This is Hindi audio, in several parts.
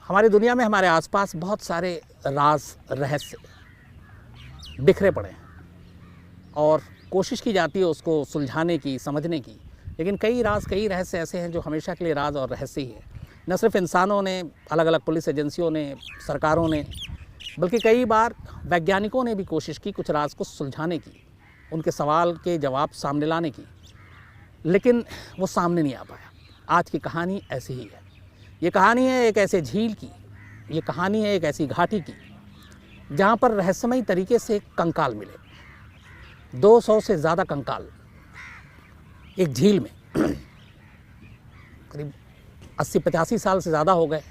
हमारी दुनिया में हमारे आसपास बहुत सारे राज रहस्य बिखरे पड़े हैं और कोशिश की जाती है उसको सुलझाने की, समझने की। लेकिन कई राज, कई रहस्य ऐसे हैं जो हमेशा के लिए राज और रहस्य ही है। न सिर्फ इंसानों ने, अलग अलग पुलिस एजेंसियों ने, सरकारों ने, बल्कि कई बार वैज्ञानिकों ने भी कोशिश की कुछ राज को सुलझाने की, उनके सवाल के जवाब सामने लाने की, लेकिन वो सामने नहीं आ पाया। आज की कहानी ऐसी ही है। ये कहानी है एक ऐसे झील की, ये कहानी है एक ऐसी घाटी की जहाँ पर रहस्यमयी तरीके से कंकाल मिले। 200 से ज़्यादा कंकाल एक झील में। करीब 80-85 साल से ज़्यादा हो गए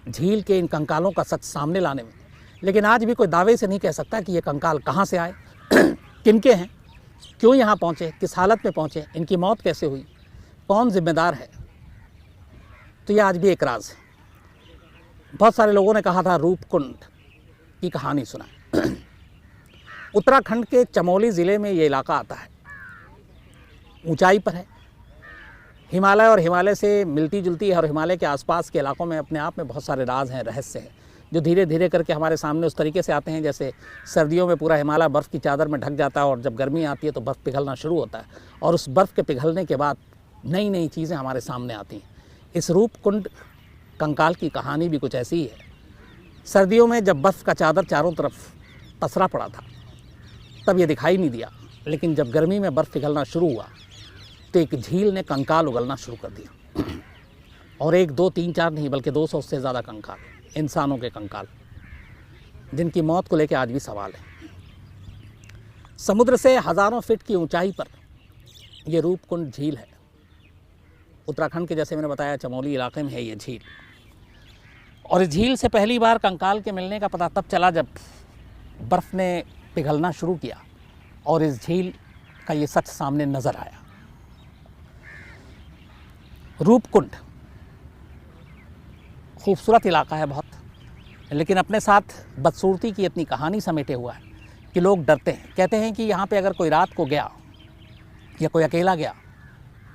झील के इन कंकालों का सच सामने लाने में। लेकिन आज भी कोई दावे से नहीं कह सकता कि ये कंकाल कहाँ से आए, किनके हैं, क्यों यहाँ पहुँचे, किस हालत में पहुँचे, इनकी मौत कैसे हुई, कौन जिम्मेदार है। तो ये आज भी एक राज है। बहुत सारे लोगों ने कहा था रूपकुंड की कहानी सुना। उत्तराखंड के चमोली ज़िले में ये इलाका आता है। ऊंचाई पर है, हिमालय और हिमालय से मिलती जुलती है और हिमालय के आसपास के इलाकों में अपने आप में बहुत सारे राज हैं, रहस्य हैं, जो धीरे धीरे करके हमारे सामने उस तरीके से आते हैं जैसे सर्दियों में पूरा हिमालय बर्फ़ की चादर में ढक जाता है और जब गर्मी आती है तो बर्फ़ पिघलना शुरू होता है और उस बर्फ़ के पिघलने के बाद नई नई चीज़ें हमारे सामने आती हैं। इस रूपकुंड कंकाल की कहानी भी कुछ ऐसी ही है। सर्दियों में जब बर्फ़ का चादर चारों तरफ पसरा पड़ा था तब ये दिखाई नहीं दिया, लेकिन जब गर्मी में बर्फ़ पिघलना शुरू हुआ तो एक झील ने कंकाल उगलना शुरू कर दिया। और 1, 2, 3, 4 नहीं बल्कि 200 से ज़्यादा कंकाल, इंसानों के कंकाल, जिनकी मौत को लेकर आज भी सवाल है। समुद्र से हज़ारों फीट की ऊंचाई पर यह रूपकुंड झील है। उत्तराखंड के, जैसे मैंने बताया, चमोली इलाके में है ये झील। और इस झील से पहली बार कंकाल के मिलने का पता तब चला जब बर्फ़ ने पिघलना शुरू किया और इस झील का ये सच सामने नज़र आया। रूपकुंड खूबसूरत इलाका है बहुत, लेकिन अपने साथ बदसूरती की इतनी कहानी समेटे हुआ है कि लोग डरते हैं। कहते हैं कि यहाँ पे अगर कोई रात को गया या कोई अकेला गया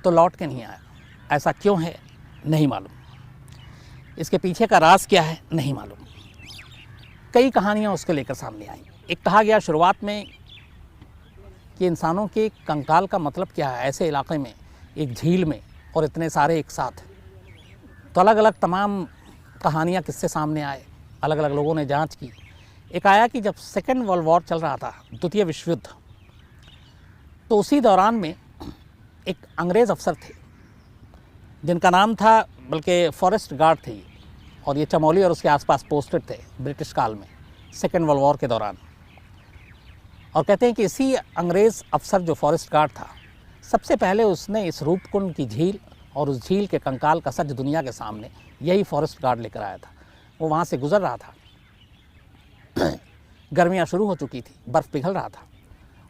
तो लौट के नहीं आया। ऐसा क्यों है नहीं मालूम, इसके पीछे का राज क्या है नहीं मालूम। कई कहानियाँ उसको लेकर सामने आई। एक कहा गया शुरुआत में कि इंसानों के कंकाल का मतलब क्या है ऐसे इलाके में, एक झील में, और इतने सारे एक साथ। तो अलग अलग तमाम कहानियाँ किससे सामने आए, अलग अलग लोगों ने जांच की। एक आया कि जब सेकेंड वर्ल्ड वॉर चल रहा था, द्वितीय विश्व युद्ध, तो उसी दौरान में एक अंग्रेज़ अफसर थे जिनका नाम था, बल्कि फॉरेस्ट गार्ड थे, और ये चमोली और उसके आसपास पोस्टेड थे ब्रिटिश काल में सेकेंड वर्ल्ड वॉर के दौरान। और कहते हैं कि इसी अंग्रेज़ अफसर जो फॉरेस्ट गार्ड था, सबसे पहले उसने इस रूपकुंड की झील और उस झील के कंकाल का सच दुनिया के सामने यही फॉरेस्ट गार्ड लेकर आया था। वो वहाँ से गुजर रहा था, गर्मियाँ शुरू हो चुकी थी, बर्फ़ पिघल रहा था,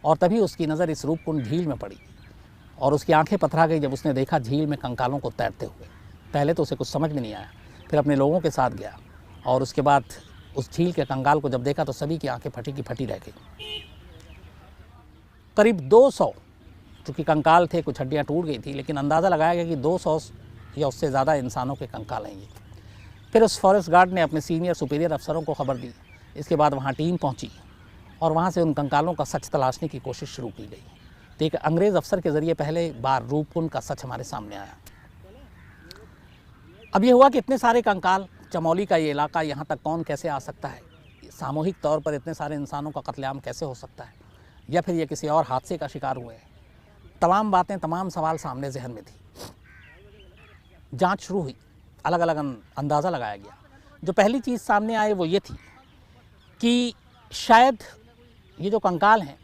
और तभी उसकी नज़र इस रूपकुंड झील में पड़ी और उसकी आंखें पथरा गई जब उसने देखा झील में कंकालों को तैरते हुए। पहले तो उसे कुछ समझ में नहीं आया, फिर अपने लोगों के साथ गया और उसके बाद उस झील के कंकाल को जब देखा तो सभी की आंखें फटी की फटी रह गई। करीब 200 चूँकि कंकाल थे, कुछ हड्डियाँ टूट गई थी, लेकिन अंदाज़ा लगाया गया कि 200 या उससे ज़्यादा इंसानों के कंकाल हैं ये। फिर उस फॉरेस्ट गार्ड ने अपने सीनियर सुपीरियर अफसरों को खबर दी। इसके बाद वहाँ टीम पहुँची और वहाँ से उन कंकालों का सच तलाशने की कोशिश शुरू की गई। तो एक अंग्रेज़ अफसर के ज़रिए पहले बार रूपकुंड का सच हमारे सामने आया। अब ये हुआ कि इतने सारे कंकाल, चमोली का ये इलाका, यहाँ तक कौन कैसे आ सकता है, सामूहिक तौर पर इतने सारे इंसानों का कत्लेआम कैसे हो सकता है, या फिर ये किसी और हादसे का शिकार हुए हैं। तमाम बातें, तमाम सवाल सामने जहन में थी। जांच शुरू हुई, अलग अलग अंदाज़ा लगाया गया। जो पहली चीज़ सामने आई वो ये थी कि शायद ये जो कंकाल हैं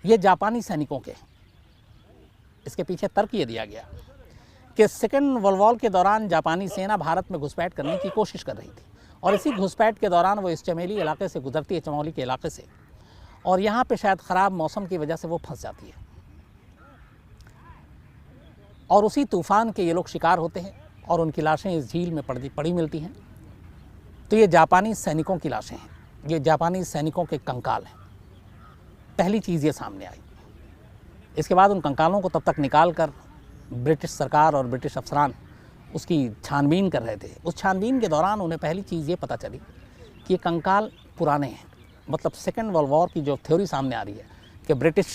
ये जापानी सैनिकों के। इसके पीछे तर्क ये दिया गया कि सेकेंड वर्ल्ड वॉर के दौरान जापानी सेना भारत में घुसपैठ करने की कोशिश कर रही थी और इसी घुसपैठ के दौरान वो इस चमोली इलाके से गुजरती है, चमोली के इलाके से, और यहाँ पे शायद ख़राब मौसम की वजह से वो फंस जाती है और उसी तूफ़ान के ये लोग शिकार होते हैं और उनकी लाशें इस झील में पड़ी मिलती हैं। तो ये जापानी सैनिकों की लाशें हैं, ये जापानी सैनिकों के कंकाल हैं। पहली चीज़ ये सामने आई। इसके बाद उन कंकालों को तब तक निकाल कर ब्रिटिश सरकार और ब्रिटिश अफसरान उसकी छानबीन कर रहे थे। उस छानबीन के दौरान उन्हें पहली चीज़ ये पता चली कि ये कंकाल पुराने हैं। मतलब सेकेंड वर्ल्ड वॉर की जो थ्योरी सामने आ रही है कि ब्रिटिश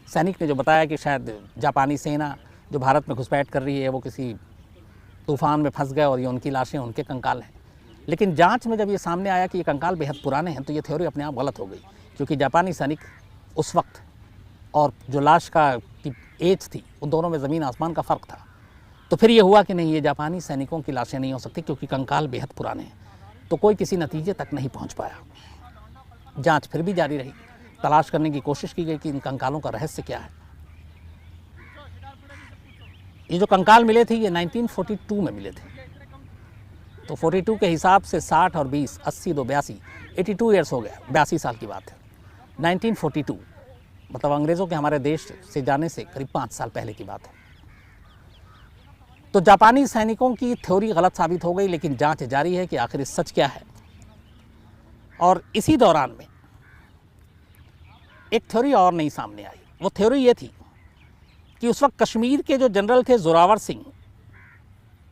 सैनिक ने जो बताया कि शायद जापानी सेना जो भारत में घुसपैठ कर रही है वो किसी तूफान में फंस गए और ये उनकी लाशें उनके कंकाल हैं। लेकिन जांच में जब ये सामने आया कि ये कंकाल बेहद पुराने हैं तो ये थ्योरी अपने आप गलत हो गई, क्योंकि जापानी सैनिक उस वक्त और जो लाश का की एज थी उन दोनों में ज़मीन आसमान का फ़र्क था। तो फिर ये हुआ कि नहीं, ये जापानी सैनिकों की लाशें नहीं हो सकती क्योंकि कंकाल बेहद पुराने हैं। तो कोई किसी नतीजे तक नहीं पहुंच पाया। जांच फिर भी जारी रही, तलाश करने की कोशिश की गई कि इन कंकालों का रहस्य क्या है। ये जो कंकाल मिले थे ये 1942 में मिले थे। तो 42 के हिसाब से 60 और 20 80 2 82 82 ईयर्स हो गया, 82 साल की बात है। 1942 मतलब अंग्रेज़ों के हमारे देश से जाने से करीब 5 साल पहले की बात है। तो जापानी सैनिकों की थ्योरी गलत साबित हो गई, लेकिन जांच जारी है कि आखिर सच क्या है। और इसी दौरान में एक थ्योरी और नई सामने आई। वो थ्योरी ये थी कि उस वक्त कश्मीर के जो जनरल थे जोरावर सिंह,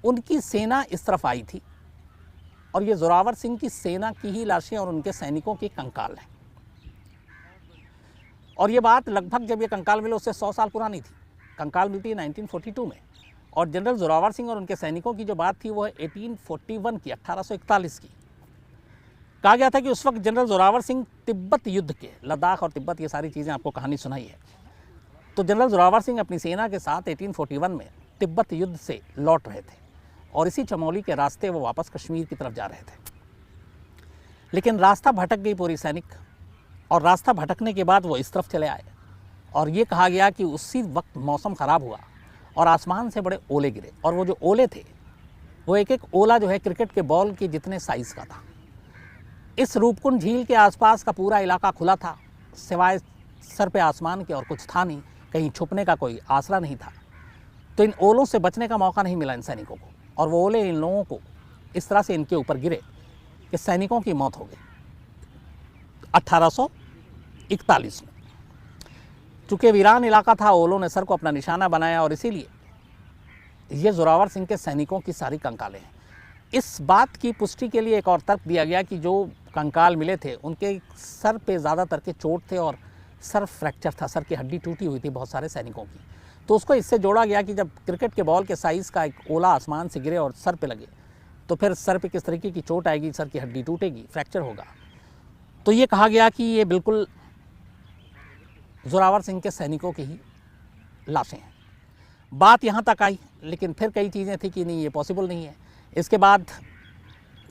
उनकी सेना इस तरफ आई थी और ये जोरावर सिंह की सेना की ही लाशें और उनके सैनिकों के कंकाल हैं। और ये बात लगभग जब ये कंकाल मिले उससे 100 साल पुरानी थी। कंकाल मिलती है 1942 में, और जनरल जोरावर सिंह और उनके सैनिकों की जो बात थी वो है 1841 की, 1841 की। कहा गया था कि उस वक्त जनरल जोरावर सिंह तिब्बत युद्ध के, लद्दाख और तिब्बत ये सारी चीज़ें आपको कहानी सुनाई है। तो जनरल जोरावर सिंह अपनी सेना के साथ 1841 में तिब्बत युद्ध से लौट रहे थे और इसी चमोली के रास्ते वो वापस कश्मीर की तरफ जा रहे थे। लेकिन रास्ता भटक गई पूरी सैनिक, और रास्ता भटकने के बाद वो इस तरफ चले आए। और ये कहा गया कि उसी वक्त मौसम ख़राब हुआ और आसमान से बड़े ओले गिरे, और वो जो ओले थे वो एक एक ओला जो है क्रिकेट के बॉल के जितने साइज़ का था। इस रूपकुंड झील के आसपास का पूरा इलाका खुला था, सिवाय सर पे आसमान के और कुछ था नहीं, कहीं छुपने का कोई आसरा नहीं था। तो इन ओलों से बचने का मौका नहीं मिला इन सैनिकों को, और वो ओले इन लोगों को इस तरह से इनके ऊपर गिरे कि सैनिकों की मौत हो गई 1841 में। चूँकि वीरान इलाका था, ओलों ने सर को अपना निशाना बनाया, और इसीलिए ये जोरावर सिंह के सैनिकों की सारी कंकालें हैं। इस बात की पुष्टि के लिए एक और तर्क दिया गया कि जो कंकाल मिले थे उनके सर पे ज़्यादातर के चोट थे और सर फ्रैक्चर था, सर की हड्डी टूटी हुई थी बहुत सारे सैनिकों की। तो उसको इससे जोड़ा गया कि जब क्रिकेट के बॉल के साइज़ का एक ओला आसमान से गिरे और सर पे लगे तो फिर सर पे किस तरीके की चोट आएगी, सर की हड्डी टूटेगी, फ्रैक्चर होगा। तो ये कहा गया कि ये बिल्कुल जोरावर सिंह के सैनिकों की ही लाशें हैं। बात यहाँ तक आई, लेकिन फिर कई चीज़ें थी कि नहीं, ये पॉसिबल नहीं है। इसके बाद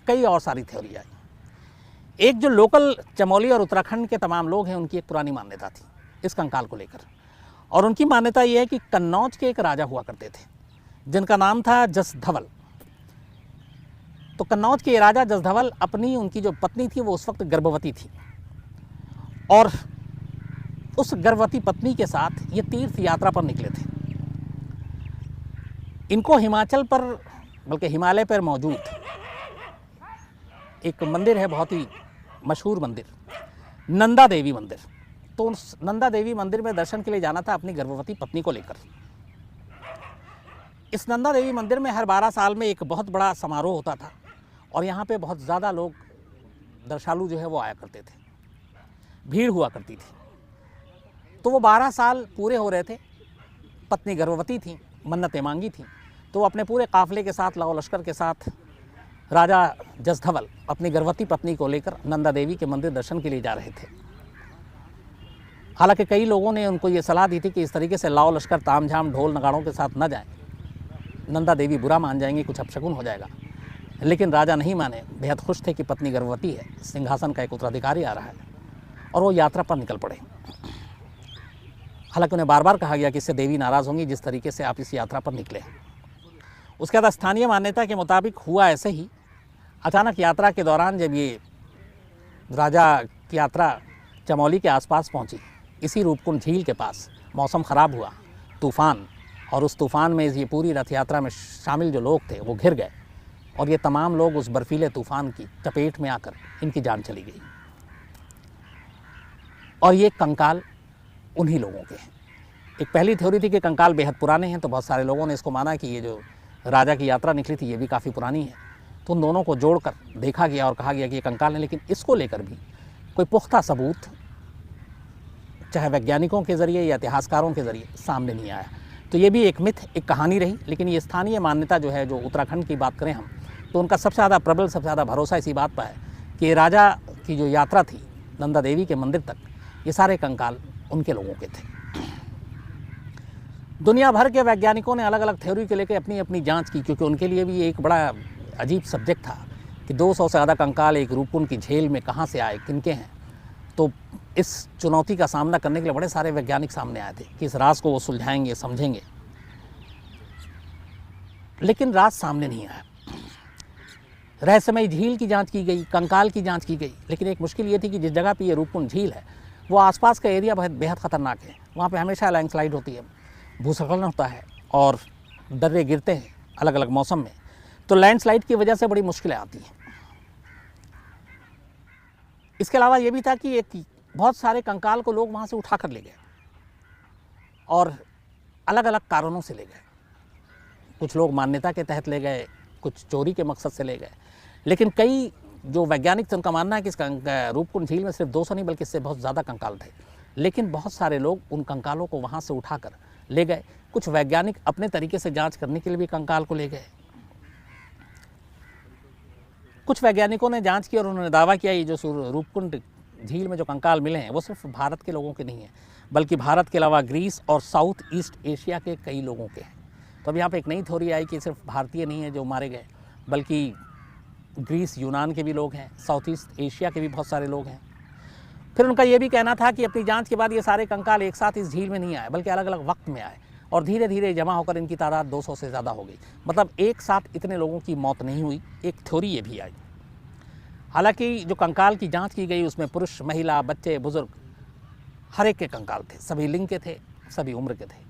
कई और सारी थ्योरी आई। एक जो लोकल चमोली और उत्तराखंड के तमाम लोग हैं उनकी एक पुरानी मान्यता थी इस कंकाल को लेकर, और उनकी मान्यता ये है कि कन्नौज के एक राजा हुआ करते थे जिनका नाम था जसधवल। तो कन्नौज के राजा जसधवल अपनी उनकी जो पत्नी थी वो उस वक्त गर्भवती थी, और उस गर्भवती पत्नी के साथ ये तीर्थ यात्रा पर निकले थे। इनको हिमाचल पर, बल्कि हिमालय पर मौजूद एक मंदिर है, बहुत ही मशहूर मंदिर, नंदा देवी मंदिर। तो उस नंदा देवी मंदिर में दर्शन के लिए जाना था अपनी गर्भवती पत्नी को लेकर। इस नंदा देवी मंदिर में हर 12 साल में एक बहुत बड़ा समारोह होता था, और यहाँ पे बहुत ज़्यादा लोग दर्शालु जो है वो आया करते थे, भीड़ हुआ करती थी। तो वो 12 साल पूरे हो रहे थे, पत्नी गर्भवती थी, मन्नतें मांगी थी, तो अपने पूरे काफिले के साथ, लाओ लश्कर के साथ राजा जसधवल अपनी गर्भवती पत्नी को लेकर नंदा देवी के मंदिर दर्शन के लिए जा रहे थे। हालांकि कई लोगों ने उनको ये सलाह दी थी कि इस तरीके से लाओ लश्कर तामझाम ढोल नगाड़ों के साथ न जाएं, नंदा देवी बुरा मान जाएंगी, कुछ अपशकुन हो जाएगा। लेकिन राजा नहीं माने, बेहद खुश थे कि पत्नी गर्भवती है, सिंहासन का एक उत्तराधिकारी आ रहा है, और वो यात्रा पर निकल पड़े। हालांकि उन्हें बार बार कहा गया कि इससे देवी नाराज़ होंगी जिस तरीके से आप इस यात्रा पर निकले। उसके बाद स्थानीय मान्यता के मुताबिक हुआ ऐसे ही। अचानक यात्रा के दौरान जब ये राजा की यात्रा चमोली के आसपास पहुंची, इसी रूपकुंड झील के पास, मौसम ख़राब हुआ, तूफ़ान, और उस तूफ़ान में ये पूरी रथ यात्रा में शामिल जो लोग थे वो घिर गए, और ये तमाम लोग उस बर्फीले तूफ़ान की चपेट में आकर इनकी जान चली गई। और ये कंकाल उन्हीं लोगों के हैं। एक पहली थ्योरी थी कि कंकाल बेहद पुराने हैं, तो बहुत सारे लोगों ने इसको माना कि ये जो राजा की यात्रा निकली थी, ये भी काफ़ी पुरानी है। तो उन दोनों को जोड़कर देखा गया और कहा गया कि ये कंकाल है, लेकिन इसको लेकर भी कोई पुख्ता सबूत चाहे वैज्ञानिकों के ज़रिए या इतिहासकारों के ज़रिए सामने नहीं आया। तो ये भी एक मिथ, एक कहानी रही। लेकिन ये स्थानीय मान्यता जो है, जो उत्तराखंड की बात करें हम, तो उनका सबसे ज़्यादा प्रबल, सबसे ज़्यादा भरोसा इसी बात पर है कि राजा की जो यात्रा थी नंदा देवी के मंदिर तक, ये सारे कंकाल उनके लोगों के थे। दुनिया भर के वैज्ञानिकों ने अलग अलग थ्योरी के लेकर अपनी अपनी जांच की, क्योंकि उनके लिए भी ये एक बड़ा अजीब सब्जेक्ट था कि 200 से ज़्यादा कंकाल एक रूपकुंड की झील में कहाँ से आए, किनके हैं। तो इस चुनौती का सामना करने के लिए बड़े सारे वैज्ञानिक सामने आए थे कि इस राज को वो सुलझाएंगे, समझेंगे। लेकिन राज सामने नहीं आया। रहस्यमयी झील की जांच की गई, कंकाल की जांच की गई, लेकिन एक मुश्किल ये थी कि जिस जगह पे ये रूपकुंड झील है वो आसपास का एरिया बेहद ख़तरनाक है। वहाँ पे हमेशा लैंडस्लाइड होती है, भूस्खलन होता है और दर्रे गिरते हैं अलग अलग मौसम में। तो लैंडस्लाइड की वजह से बड़ी मुश्किलें आती हैं। इसके अलावा ये भी था कि एक बहुत सारे कंकाल को लोग वहाँ से उठा कर ले गए और अलग अलग कारणों से ले गए। कुछ लोग मान्यता के तहत ले गए, कुछ चोरी के मकसद से ले गए। लेकिन कई जो वैज्ञानिक थे उनका मानना है कि इस रूपकुंड झील में सिर्फ 200 नहीं बल्कि इससे बहुत ज़्यादा कंकाल थे। लेकिन बहुत सारे लोग उन कंकालों को वहाँ से उठाकर ले गए। कुछ वैज्ञानिक अपने तरीके से जांच करने के लिए भी कंकाल को ले गए। कुछ वैज्ञानिकों ने जांच की और उन्होंने दावा किया ये जो रूपकुंड झील में जो कंकाल मिले हैं वो सिर्फ भारत के लोगों के नहीं हैं, बल्कि भारत के अलावा ग्रीस और साउथ ईस्ट एशिया के कई लोगों के हैं। तो अब यहाँ पे एक नई थ्योरी आई कि सिर्फ भारतीय नहीं है जो मारे गए, बल्कि ग्रीस, यूनान के भी लोग हैं, साउथ ईस्ट एशिया के भी बहुत सारे लोग हैं। फिर उनका ये भी कहना था कि अपनी जांच के बाद ये सारे कंकाल एक साथ इस झील में नहीं आए, बल्कि अलग अलग वक्त में आए और धीरे धीरे जमा होकर इनकी तादाद 200 से ज़्यादा हो गई। मतलब एक साथ इतने लोगों की मौत नहीं हुई, एक थ्योरी ये भी आई। हालांकि जो कंकाल की जांच की गई उसमें पुरुष, महिला, बच्चे, बुजुर्ग हर एक के कंकाल थे, सभी लिंग के थे, सभी उम्र के थे।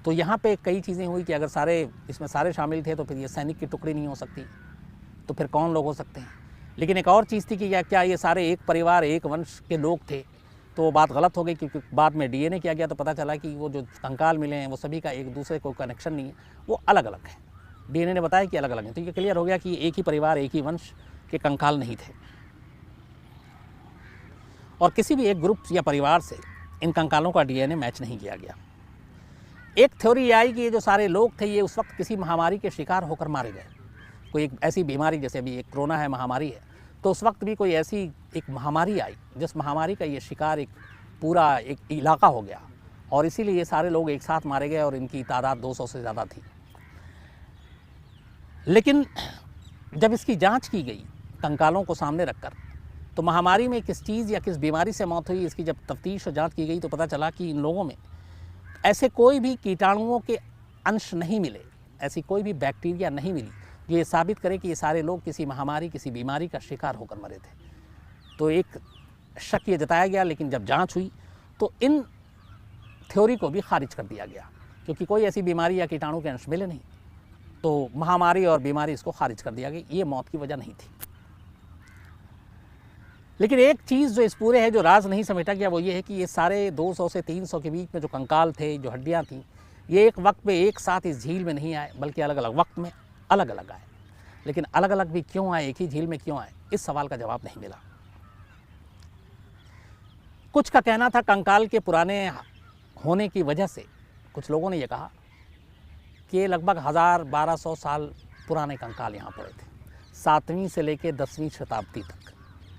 तो यहाँ पे कई चीज़ें हुई कि अगर इसमें सारे शामिल थे तो फिर ये सैनिक की टुकड़ी नहीं हो सकती, तो फिर कौन लोग हो सकते हैं। लेकिन एक और चीज़ थी कि क्या ये सारे एक परिवार, एक वंश के लोग थे, तो वो बात गलत हो गई, क्योंकि बाद में डीएनए किया गया तो पता चला कि वो जो कंकाल मिले हैं वो सभी का एक दूसरे को कनेक्शन नहीं है, वो अलग अलग है। डीएनए ने बताया कि अलग अलग हैं। तो ये क्लियर हो गया कि एक ही परिवार, एक ही वंश के कंकाल नहीं थे और किसी भी एक ग्रुप या परिवार से इन कंकालों का डीएनए मैच नहीं किया गया। एक थ्योरी ये आई कि ये जो सारे लोग थे ये उस वक्त किसी महामारी के शिकार होकर मारे गए। कोई एक ऐसी बीमारी, जैसे अभी एक कोरोना है, महामारी है, तो उस वक्त भी कोई ऐसी एक महामारी आई जिस महामारी का ये शिकार एक पूरा एक इलाका हो गया और इसीलिए ये सारे लोग एक साथ मारे गए और इनकी तादाद 200 से ज़्यादा थी। लेकिन जब इसकी जांच की गई कंकालों को सामने रखकर, तो महामारी में किस चीज़ या किस बीमारी से मौत हुई, इसकी जब तफ्तीश और जांच की गई तो पता चला कि इन लोगों में ऐसे कोई भी कीटाणुओं के अंश नहीं मिले, ऐसी कोई भी बैक्टीरिया नहीं मिली जो ये साबित करे कि ये सारे लोग किसी महामारी, किसी बीमारी का शिकार होकर मरे थे। तो एक शक ये जताया गया, लेकिन जब जांच हुई तो इन थ्योरी को भी खारिज कर दिया गया, क्योंकि कोई ऐसी बीमारी या कीटाणु के अंश मिले नहीं। तो महामारी और बीमारी इसको खारिज कर दिया गया, ये मौत की वजह नहीं थी। लेकिन एक चीज़ जो इस पूरे है, जो राज नहीं समेटा गया, वो ये है कि ये सारे 200 से 300 के बीच में जो कंकाल थे, जो हड्डियाँ थीं, ये एक वक्त में एक साथ इस झील में नहीं आए, बल्कि अलग अलग वक्त में अलग अलग आए। लेकिन अलग अलग भी क्यों आए, एक ही झील में क्यों आए, इस सवाल का जवाब नहीं मिला। कुछ का कहना था कंकाल के पुराने होने की वजह से, कुछ लोगों ने यह कहा कि लगभग 1000-1200 साल पुराने कंकाल यहाँ पड़े थे, 7वीं से लेकर 10वीं शताब्दी तक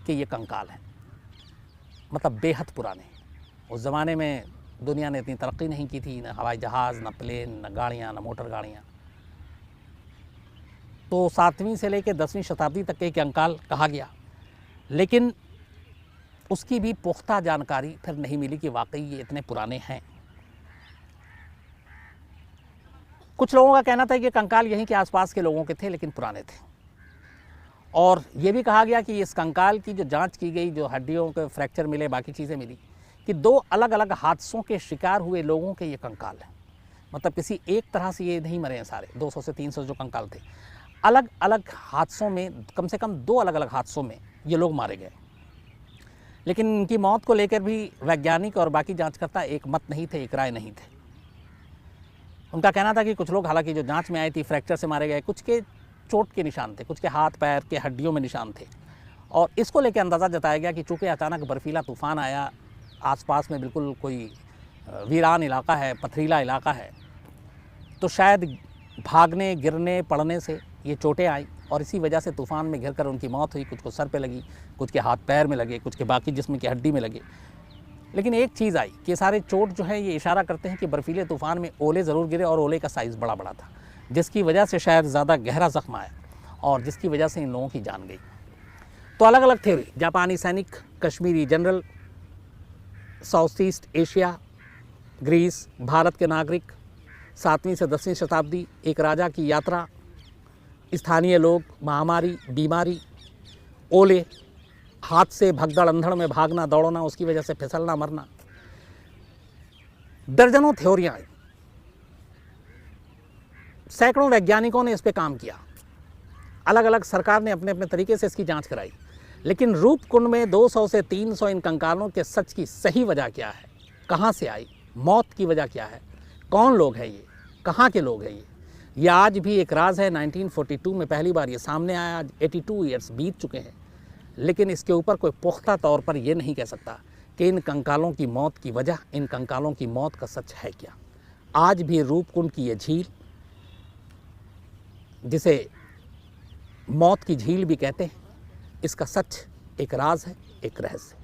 के ये कंकाल हैं। मतलब बेहद पुराने। उस ज़माने में दुनिया ने इतनी तरक्की नहीं की थी, न हवाई जहाज़, न प्लेन, न गाड़ियाँ, न मोटर गाड़ियाँ। तो 7वीं से लेकर 10वीं शताब्दी तक के कंकाल कहा गया, लेकिन उसकी भी पुख्ता जानकारी फिर नहीं मिली कि वाकई ये इतने पुराने हैं। कुछ लोगों का कहना था कि कंकाल यहीं के आसपास के लोगों के थे, लेकिन पुराने थे। और ये भी कहा गया कि इस कंकाल की जो जांच की गई, जो हड्डियों के फ्रैक्चर मिले, बाकी चीज़ें मिली, कि 2 अलग अलग हादसों के शिकार हुए लोगों के ये कंकाल हैं। मतलब किसी एक तरह से ये नहीं मरे हैं सारे 200 से 300 जो कंकाल थे, अलग अलग हादसों में, कम से कम 2 अलग अलग हादसों में ये लोग मारे गए। लेकिन इनकी मौत को लेकर भी वैज्ञानिक और बाकी जांचकर्ता एक मत नहीं थे, एक राय नहीं थे। उनका कहना था कि कुछ लोग, हालांकि जो जांच में आई थी, फ्रैक्चर से मारे गए, कुछ के चोट के निशान थे, कुछ के हाथ पैर के हड्डियों में निशान थे। और इसको लेकर अंदाज़ा जताया गया कि चूँकि अचानक बर्फीला तूफ़ान आया, आसपास में बिल्कुल कोई वीरान इलाका है, पथरीला इलाका है, तो शायद भागने, गिरने, पड़ने से ये चोटें आई और इसी वजह से तूफ़ान में घिरकर उनकी मौत हुई। कुछ को सर पे लगी, कुछ के हाथ पैर में लगे, कुछ के बाकी जिस्म की हड्डी में लगे। लेकिन एक चीज़ आई कि सारे चोट जो है ये इशारा करते हैं कि बर्फीले तूफ़ान में ओले ज़रूर गिरे और ओले का साइज़ बड़ा बड़ा था, जिसकी वजह से शायद ज़्यादा गहरा ज़ख्म आया और जिसकी वजह से इन लोगों की जान गई। तो अलग अलग थ्योरी, जापानी सैनिक, Kashmiri general, South East Asia, Greece, Bharat के नागरिक, 7वीं से 10वीं शताब्दी, एक राजा की यात्रा, स्थानीय लोग, महामारी, बीमारी, ओले, हाथ से भगदड़ अंधड़ में भागना दौड़ना, उसकी वजह से फिसलना मरना, दर्जनों थ्योरियां आई। सैकड़ों वैज्ञानिकों ने इस पे काम किया, अलग अलग सरकार ने अपने अपने तरीके से इसकी जांच कराई। लेकिन रूपकुंड में 200 से 300 इन कंकालों के सच की सही वजह क्या है, कहाँ से आई, मौत की वजह क्या है, कौन लोग हैं ये, कहाँ के लोग हैं ये आज भी एक राज है। 1942 में पहली बार ये सामने आया, आज 82 ईयर्स बीत चुके हैं, लेकिन इसके ऊपर कोई पुख्ता तौर पर ये नहीं कह सकता कि इन कंकालों की मौत की वजह, इन कंकालों की मौत का सच है क्या। आज भी रूपकुंड की ये झील, जिसे मौत की झील भी कहते हैं, इसका सच एक राज है, एक रहस्य।